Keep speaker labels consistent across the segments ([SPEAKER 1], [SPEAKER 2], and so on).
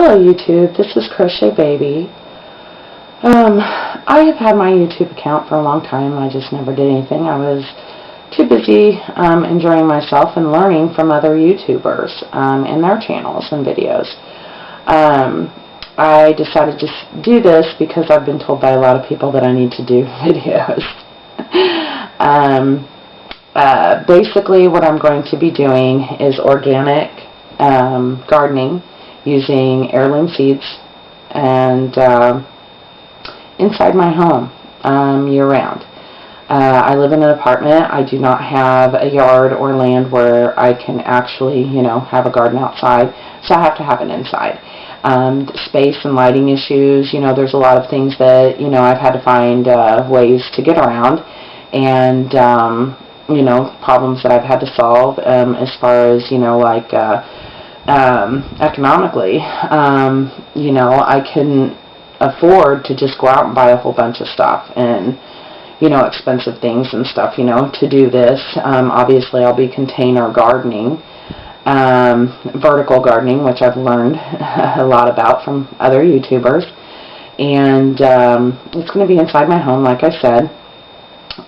[SPEAKER 1] Hello YouTube, this is Crochet Baby. I have had my YouTube account for a long time. I just never did anything. I was too busy enjoying myself and learning from other YouTubers and their channels and videos. I decided to do this because I've been told by a lot of people that I need to do videos. Basically what I'm going to be doing is organic gardening using heirloom seeds and inside my home year-round. I live in an apartment. I do not have a yard or land where I can actually, have a garden outside, so I have to have it inside. Space and lighting issues, there's a lot of things that, I've had to find ways to get around, and, problems that I've had to solve as far as, economically. I couldn't afford to just go out and buy a whole bunch of stuff and, expensive things and stuff, to do this. Obviously, I'll be container gardening, vertical gardening, which I've learned a lot about from other YouTubers. And it's going to be inside my home, like I said.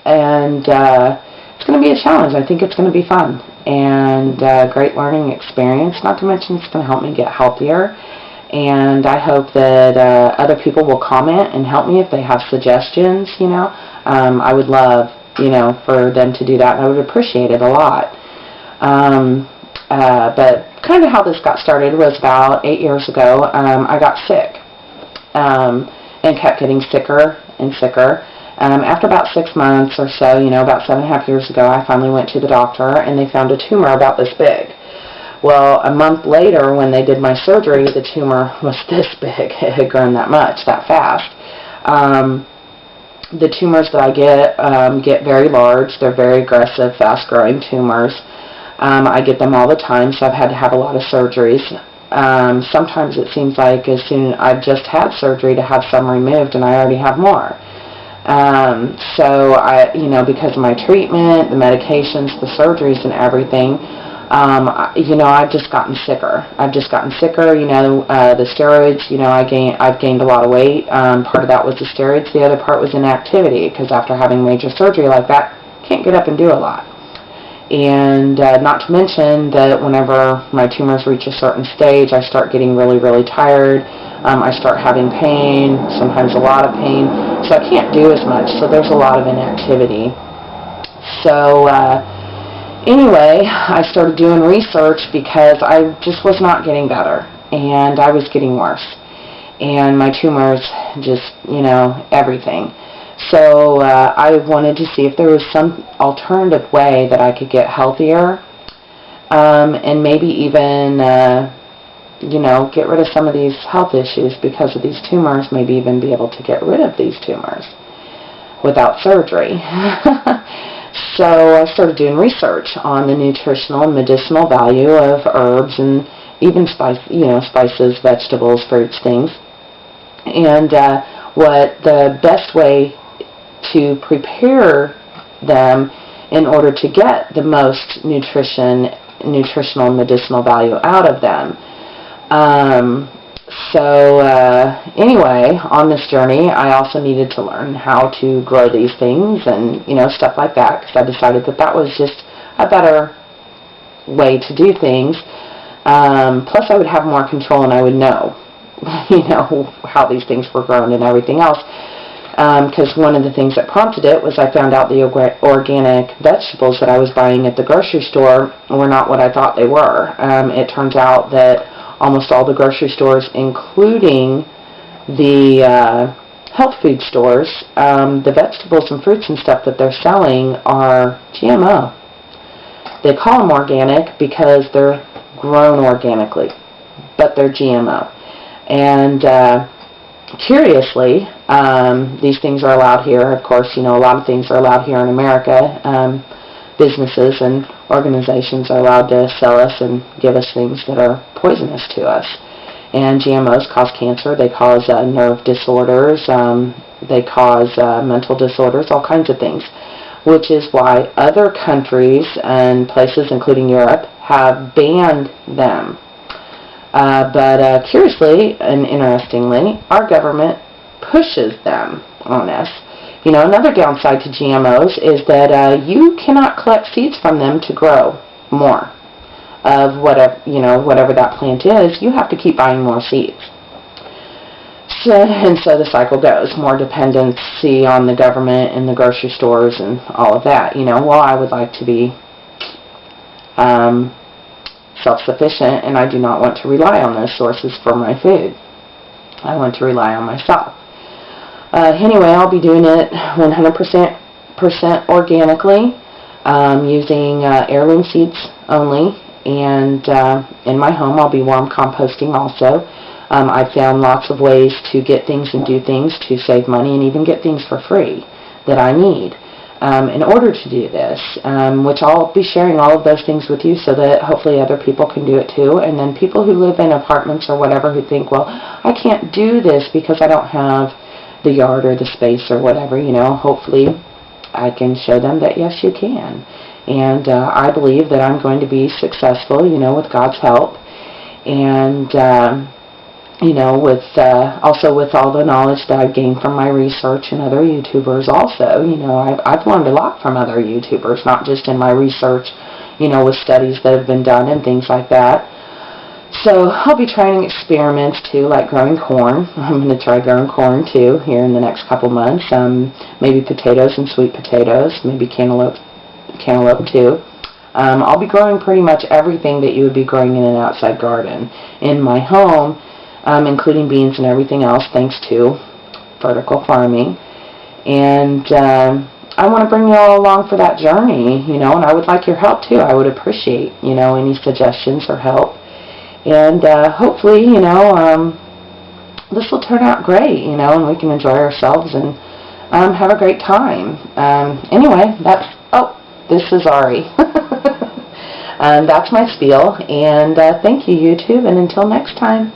[SPEAKER 1] And it's going to be a challenge. I think it's going to be fun and great learning experience. Not to mention it's going to help me get healthier. And I hope that other people will comment and help me if they have suggestions, I would love, for them to do that. I would appreciate it a lot. But kind of how this got started was about 8 years ago. I got sick and kept getting sicker and sicker. After about 6 months or so, about 7.5 years ago, I finally went to the doctor and they found a tumor about this big. Well, a month later, when they did my surgery, the tumor was this big. It had grown that much, that fast. The tumors that I get very large. They're very aggressive, fast-growing tumors. I get them all the time, so I've had to have a lot of surgeries. Sometimes it seems like as soon I've just had surgery to have some removed, and I already have more. So because of my treatment, the medications, the surgeries, and everything, I've just gotten sicker. The steroids, I've gained a lot of weight. Part of that was the steroids. The other part was inactivity, because after having major surgery like that, can't get up and do a lot. And not to mention that whenever my tumors reach a certain stage, I start getting really, really tired. I start having pain, sometimes a lot of pain. So I can't do as much. So there's a lot of inactivity. So anyway, I started doing research because I just was not getting better. And I was getting worse. And my tumors just, everything. So I wanted to see if there was some alternative way that I could get healthier and maybe even, get rid of some of these health issues because of these tumors, maybe even be able to get rid of these tumors without surgery. So I started doing research on the nutritional and medicinal value of herbs and even spices, vegetables, fruits, things, and what the best way to prepare them in order to get the most nutritional and medicinal value out of them. Anyway, on this journey, I also needed to learn how to grow these things and, stuff like that, because I decided that that was just a better way to do things. Plus, I would have more control and I would know, how these things were grown and everything else. Because one of the things that prompted it was I found out the organic vegetables that I was buying at the grocery store were not what I thought they were. It turns out that almost all the grocery stores, including the health food stores, the vegetables and fruits and stuff that they're selling are GMO. They call them organic because they're grown organically, but they're GMO. And curiously, these things are allowed here. Of course, a lot of things are allowed here in America. Businesses and organizations are allowed to sell us and give us things that are poisonous to us. And GMOs cause cancer. They cause nerve disorders. They cause mental disorders, all kinds of things, which is why other countries and places, including Europe, have banned them. But curiously and interestingly, our government pushes them on us. You know, another downside to GMOs is that you cannot collect seeds from them to grow more of whatever that plant is. You have to keep buying more seeds. So the cycle goes. More dependency on the government and the grocery stores and all of that. Well, I would like to be self-sufficient, and I do not want to rely on those sources for my food. I want to rely on myself. Anyway, I'll be doing it 100% organically, using heirloom seeds only, and in my home I'll be worm composting also. I've found lots of ways to get things and do things to save money and even get things for free that I need. In order to do this, which I'll be sharing all of those things with you so that hopefully other people can do it too. And then people who live in apartments or whatever who think, well, I can't do this because I don't have the yard or the space or whatever, hopefully I can show them that yes, you can. And I believe that I'm going to be successful, with God's help. And also with all the knowledge that I've gained from my research and other YouTubers also, I've learned a lot from other YouTubers, not just in my research, with studies that have been done and things like that. So I'll be trying experiments too, like growing corn. I'm going to try growing corn too here in the next couple months. Maybe potatoes and sweet potatoes, maybe cantaloupe too. I'll be growing pretty much everything that you would be growing in an outside garden in my home, including beans and everything else, thanks to vertical farming. And I want to bring you all along for that journey, and I would like your help too. I would appreciate, any suggestions or help. And hopefully, this will turn out great, and we can enjoy ourselves and have a great time. Anyway, this is Ari. That's my spiel. And thank you, YouTube, and until next time.